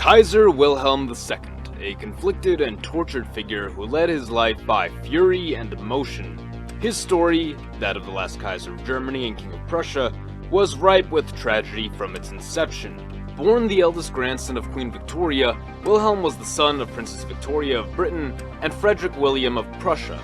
Kaiser Wilhelm II, a conflicted and tortured figure who led his life by fury and emotion. His story, that of the last Kaiser of Germany and King of Prussia, was ripe with tragedy from its inception. Born the eldest grandson of Queen Victoria, Wilhelm was the son of Princess Victoria of Britain and Frederick William of Prussia.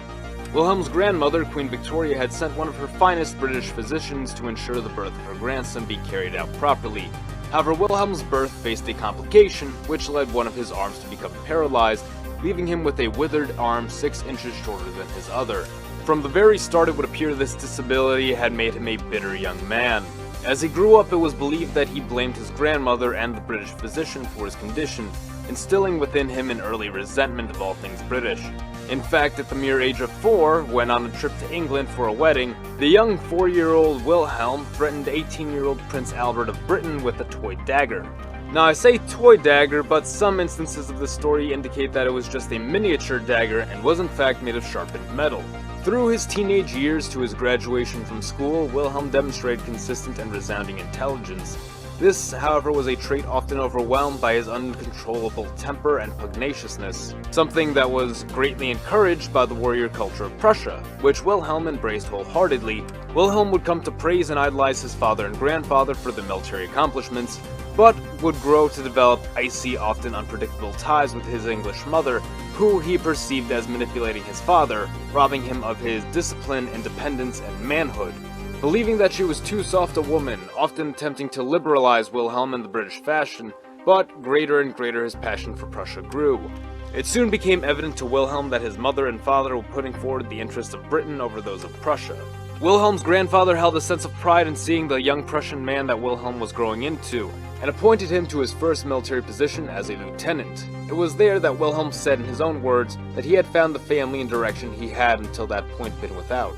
Wilhelm's grandmother, Queen Victoria, had sent one of her finest British physicians to ensure the birth of her grandson be carried out properly. However, Wilhelm's birth faced a complication, which led one of his arms to become paralyzed, leaving him with a withered arm 6 inches shorter than his other. From the very start, it would appear this disability had made him a bitter young man. As he grew up, it was believed that he blamed his grandmother and the British physician for his condition, instilling within him an early resentment of all things British. In fact, at the mere age of 4, when on a trip to England for a wedding, the young 4-year-old Wilhelm threatened 18-year-old Prince Albert of Britain with a toy dagger. Now, I say toy dagger, but some instances of the story indicate that it was just a miniature dagger and was in fact made of sharpened metal. Through his teenage years to his graduation from school, Wilhelm demonstrated consistent and resounding intelligence. This, however, was a trait often overwhelmed by his uncontrollable temper and pugnaciousness, something that was greatly encouraged by the warrior culture of Prussia, which Wilhelm embraced wholeheartedly. Wilhelm would come to praise and idolize his father and grandfather for their military accomplishments, but would grow to develop icy, often unpredictable ties with his English mother, who he perceived as manipulating his father, robbing him of his discipline, independence, and manhood. Believing that she was too soft a woman, often attempting to liberalize Wilhelm in the British fashion, but greater and greater his passion for Prussia grew. It soon became evident to Wilhelm that his mother and father were putting forward the interests of Britain over those of Prussia. Wilhelm's grandfather held a sense of pride in seeing the young Prussian man that Wilhelm was growing into, and appointed him to his first military position as a lieutenant. It was there that Wilhelm said in his own words that he had found the family and direction he had until that point been without.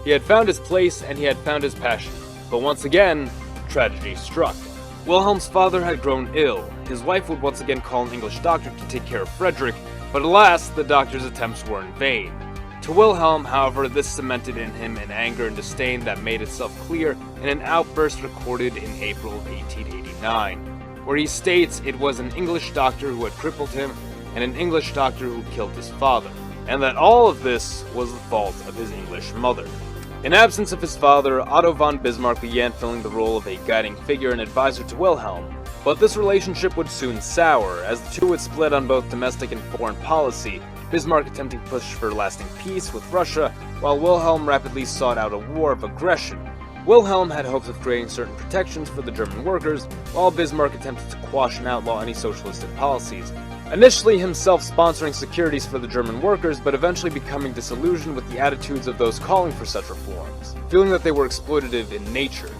He had found his place and he had found his passion. But once again, tragedy struck. Wilhelm's father had grown ill. His wife would once again call an English doctor to take care of Frederick, but alas, the doctor's attempts were in vain. To Wilhelm, however, this cemented in him an anger and disdain that made itself clear in an outburst recorded in April of 1889, where he states it was an English doctor who had crippled him and an English doctor who killed his father, and that all of this was the fault of his English mother. In absence of his father, Otto von Bismarck began filling the role of a guiding figure and advisor to Wilhelm, but this relationship would soon sour, as the two would split on both domestic and foreign policy, Bismarck attempting to push for lasting peace with Russia, while Wilhelm rapidly sought out a war of aggression. Wilhelm had hopes of creating certain protections for the German workers, while Bismarck attempted to quash and outlaw any socialistic policies, initially himself sponsoring securities for the German workers, but eventually becoming disillusioned with the attitudes of those calling for such reforms, feeling that they were exploitative in nature.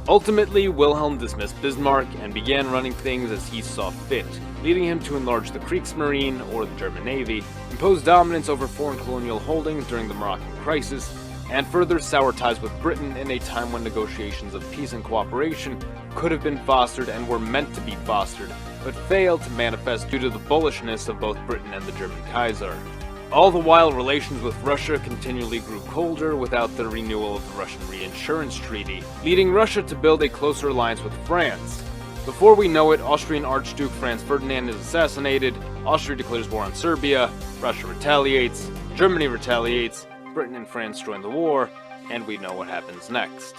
Ultimately, Wilhelm dismissed Bismarck and began running things as he saw fit, leading him to enlarge the Kriegsmarine, or the German Navy, impose dominance over foreign colonial holdings during the Moroccan crisis, and further sour ties with Britain in a time when negotiations of peace and cooperation could have been fostered and were meant to be fostered, but failed to manifest due to the bullishness of both Britain and the German Kaiser. All the while, relations with Russia continually grew colder without the renewal of the Russian Reinsurance Treaty, leading Russia to build a closer alliance with France. Before we know it, Austrian Archduke Franz Ferdinand is assassinated, Austria declares war on Serbia, Russia retaliates, Germany retaliates, Britain and France join the war, and we know what happens next.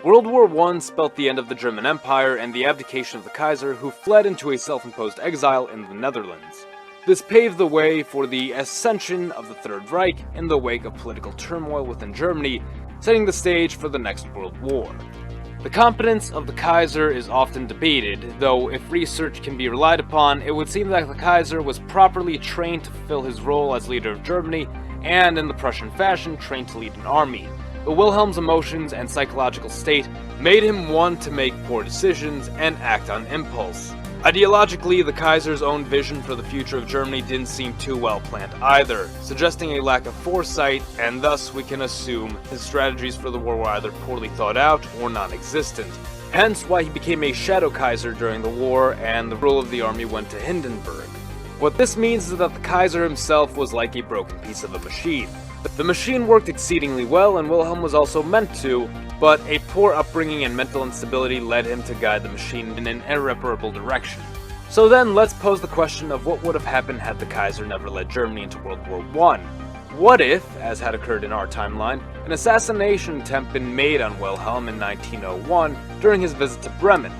World War I spelt the end of the German Empire and the abdication of the Kaiser, who fled into a self-imposed exile in the Netherlands. This paved the way for the ascension of the Third Reich in the wake of political turmoil within Germany, setting the stage for the next World War. The competence of the Kaiser is often debated, though if research can be relied upon, it would seem that the Kaiser was properly trained to fulfill his role as leader of Germany, and in the Prussian fashion, trained to lead an army. But Wilhelm's emotions and psychological state made him want to make poor decisions and act on impulse. Ideologically, the Kaiser's own vision for the future of Germany didn't seem too well planned either, suggesting a lack of foresight, and thus we can assume his strategies for the war were either poorly thought out or non-existent. Hence why he became a shadow Kaiser during the war, and the rule of the army went to Hindenburg. What this means is that the Kaiser himself was like a broken piece of a machine. The machine worked exceedingly well, and Wilhelm was also meant to, but a poor upbringing and mental instability led him to guide the machine in an irreparable direction. So then let's pose the question of what would have happened had the Kaiser never led Germany into World War I. What if, as had occurred in our timeline, an assassination attempt been made on Wilhelm in 1901 during his visit to Bremen?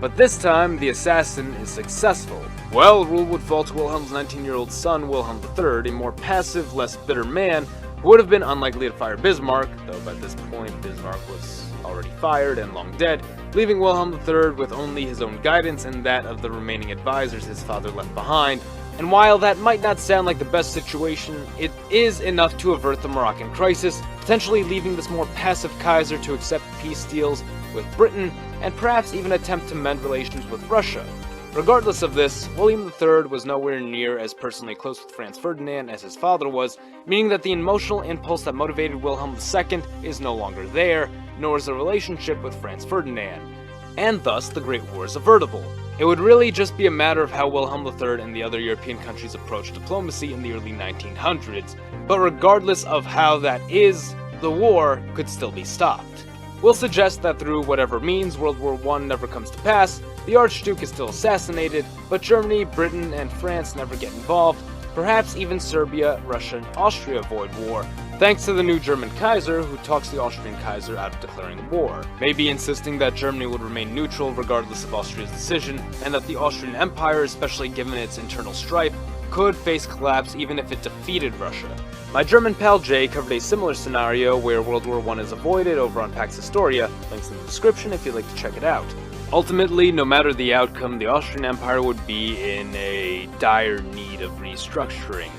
But this time, the assassin is successful. Well, rule would fall to Wilhelm's 19-year-old son, Wilhelm III, a more passive, less bitter man who would have been unlikely to fire Bismarck, though by this point Bismarck was already fired and long dead, leaving Wilhelm III with only his own guidance and that of the remaining advisors his father left behind. And while that might not sound like the best situation, it is enough to avert the Moroccan crisis, potentially leaving this more passive Kaiser to accept peace deals with Britain and perhaps even attempt to mend relations with Russia. Regardless of this, William III was nowhere near as personally close with Franz Ferdinand as his father was, meaning that the emotional impulse that motivated Wilhelm II is no longer there, nor is the relationship with Franz Ferdinand. And thus, the Great War is avertible. It would really just be a matter of how Wilhelm III and the other European countries approached diplomacy in the early 1900s, but regardless of how that is, the war could still be stopped. We'll suggest that through whatever means World War I never comes to pass, the Archduke is still assassinated, but Germany, Britain, and France never get involved, perhaps even Serbia, Russia, and Austria avoid war, thanks to the new German Kaiser who talks the Austrian Kaiser out of declaring war, maybe insisting that Germany would remain neutral regardless of Austria's decision, and that the Austrian Empire, especially given its internal strife, could face collapse even if it defeated Russia. My German pal Jay covered a similar scenario where World War I is avoided over on Pax Historia, links in the description if you'd like to check it out. Ultimately, no matter the outcome, the Austrian Empire would be in a dire need of restructuring.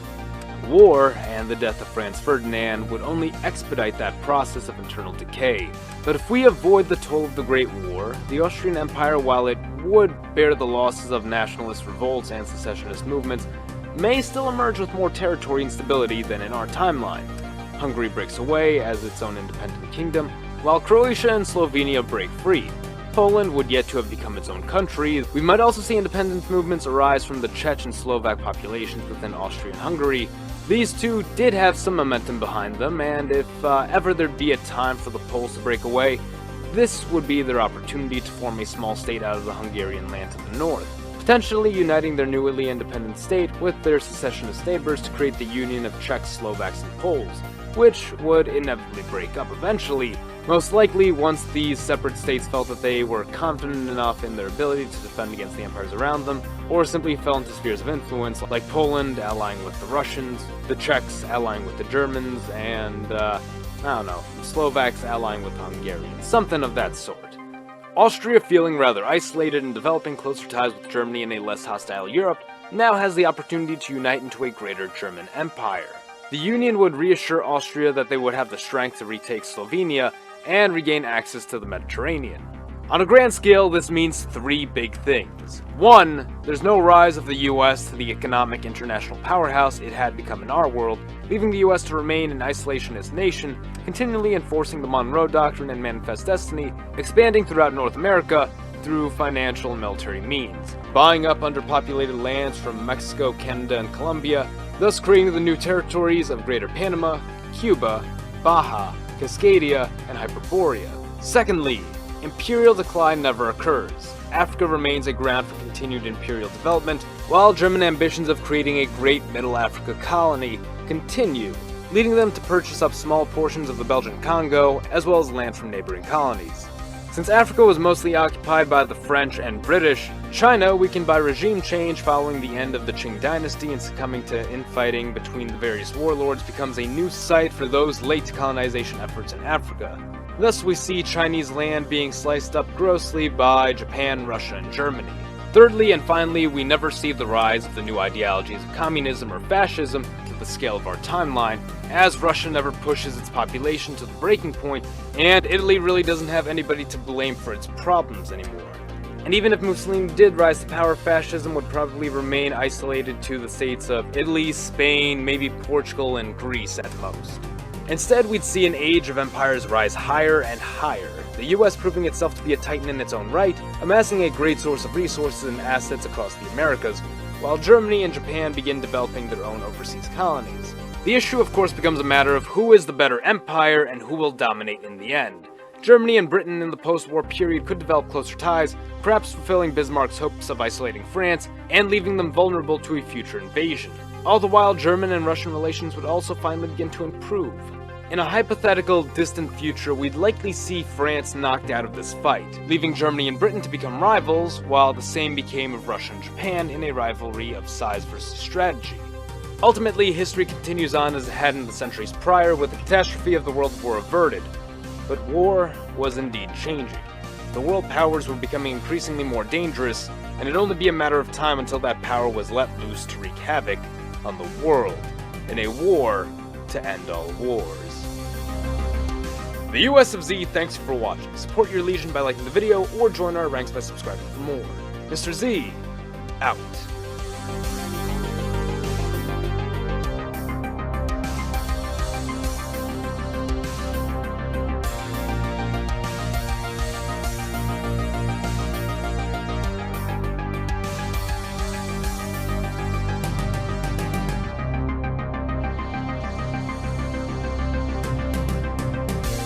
War and the death of Franz Ferdinand would only expedite that process of internal decay. But if we avoid the toll of the Great War, the Austrian Empire, while it would bear the losses of nationalist revolts and secessionist movements, may still emerge with more territory and stability than in our timeline. Hungary breaks away as its own independent kingdom, while Croatia and Slovenia break free. Poland would yet to have become its own country. We might also see independence movements arise from the Czech and Slovak populations within Austria and Hungary. These two did have some momentum behind them, and if ever there'd be a time for the Poles to break away, this would be their opportunity to form a small state out of the Hungarian land to the north, potentially uniting their newly independent state with their secessionist neighbors to create the union of Czechs, Slovaks, and Poles, which would inevitably break up eventually, most likely once these separate states felt that they were confident enough in their ability to defend against the empires around them, or simply fell into spheres of influence, like Poland allying with the Russians, the Czechs allying with the Germans, and, the Slovaks allying with the Hungarians, something of that sort. Austria, feeling rather isolated and developing closer ties with Germany in a less hostile Europe, now has the opportunity to unite into a greater German empire. The union would reassure Austria that they would have the strength to retake Slovenia and regain access to the Mediterranean. On a grand scale, this means three big things. 1. There's no rise of the US to the economic international powerhouse it had become in our world, leaving the US to remain an isolationist nation, continually enforcing the Monroe Doctrine and Manifest Destiny, expanding throughout North America through financial and military means, buying up underpopulated lands from Mexico, Canada, and Colombia, thus creating the new territories of Greater Panama, Cuba, Baja, Cascadia, and Hyperborea. Secondly, imperial decline never occurs. Africa remains a ground for continued imperial development, while German ambitions of creating a great Middle Africa colony continue, leading them to purchase up small portions of the Belgian Congo, as well as land from neighboring colonies. Since Africa was mostly occupied by the French and British, China, weakened by regime change following the end of the Qing dynasty and succumbing to infighting between the various warlords, becomes a new site for those late colonization efforts in Africa. Thus, we see Chinese land being sliced up grossly by Japan, Russia, and Germany. Thirdly, and finally, we never see the rise of the new ideologies of communism or fascism to the scale of our timeline, as Russia never pushes its population to the breaking point, and Italy really doesn't have anybody to blame for its problems anymore. And even if Mussolini did rise to power, fascism would probably remain isolated to the states of Italy, Spain, maybe Portugal, and Greece at most. Instead, we'd see an age of empires rise higher and higher, the US proving itself to be a titan in its own right, amassing a great source of resources and assets across the Americas, while Germany and Japan begin developing their own overseas colonies. The issue, of course, becomes a matter of who is the better empire and who will dominate in the end. Germany and Britain in the post-war period could develop closer ties, perhaps fulfilling Bismarck's hopes of isolating France and leaving them vulnerable to a future invasion. All the while, German and Russian relations would also finally begin to improve. In a hypothetical, distant future, we'd likely see France knocked out of this fight, leaving Germany and Britain to become rivals, while the same became of Russia and Japan in a rivalry of size versus strategy. Ultimately, history continues on as it had in the centuries prior, with the catastrophe of the World War averted. But war was indeed changing. The world powers were becoming increasingly more dangerous, and it'd only be a matter of time until that power was let loose to wreak havoc on the world, in a war to end all wars. The US of Z thanks you for watching. Support your Legion by liking the video, or join our ranks by subscribing for more. Mr. Z, out.